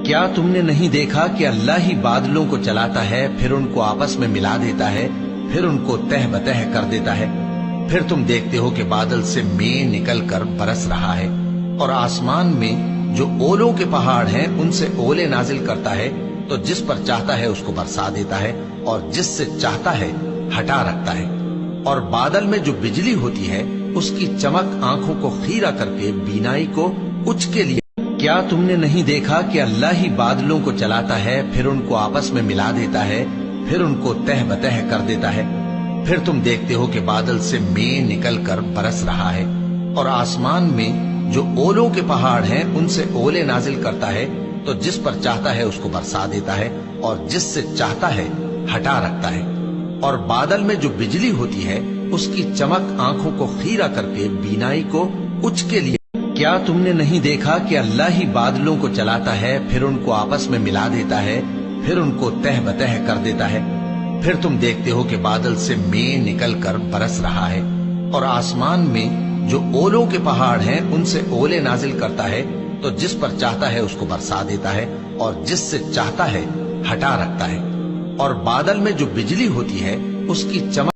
کیا تم نے نہیں دیکھا کہ اللہ ہی بادلوں کو چلاتا ہے، پھر ان کو آپس میں ملا دیتا ہے، پھر ان کو تہ بتہ کر دیتا ہے؟ پھر تم دیکھتے ہو کہ بادل سے مے نکل کر برس رہا ہے، اور آسمان میں جو اولوں کے پہاڑ ہیں ان سے اولے نازل کرتا ہے، تو جس پر چاہتا ہے اس کو برسا دیتا ہے، اور جس سے چاہتا ہے ہٹا رکھتا ہے۔ اور بادل میں جو بجلی ہوتی ہے اس کی چمک آنکھوں کو خیرہ کر کے بینائی کو اچ کے لیے۔ کیا تم نے نہیں دیکھا کہ اللہ ہی بادلوں کو چلاتا ہے، پھر ان کو آپس میں ملا دیتا ہے، پھر ان کو تہ بتہ کر دیتا ہے؟ پھر تم دیکھتے ہو کہ بادل سے مے نکل کر برس رہا ہے، اور آسمان میں جو اولوں کے پہاڑ ہیں ان سے اولے نازل کرتا ہے، تو جس پر چاہتا ہے اس کو برسا دیتا ہے، اور جس سے چاہتا ہے ہٹا رکھتا ہے۔ اور بادل میں جو بجلی ہوتی ہے اس کی چمک آنکھوں کو خیرہ کر کے بینائی کو اچ کے لیے۔ کیا تم نے نہیں دیکھا کہ اللہ ہی بادلوں کو چلاتا ہے، پھر ان کو آپس میں ملا دیتا ہے، پھر ان کو تہ بتہ کر دیتا ہے؟ پھر تم دیکھتے ہو کہ بادل سے مے نکل کر برس رہا ہے، اور آسمان میں جو اولوں کے پہاڑ ہیں ان سے اولے نازل کرتا ہے، تو جس پر چاہتا ہے اس کو برسا دیتا ہے، اور جس سے چاہتا ہے ہٹا رکھتا ہے۔ اور بادل میں جو بجلی ہوتی ہے اس کی چمک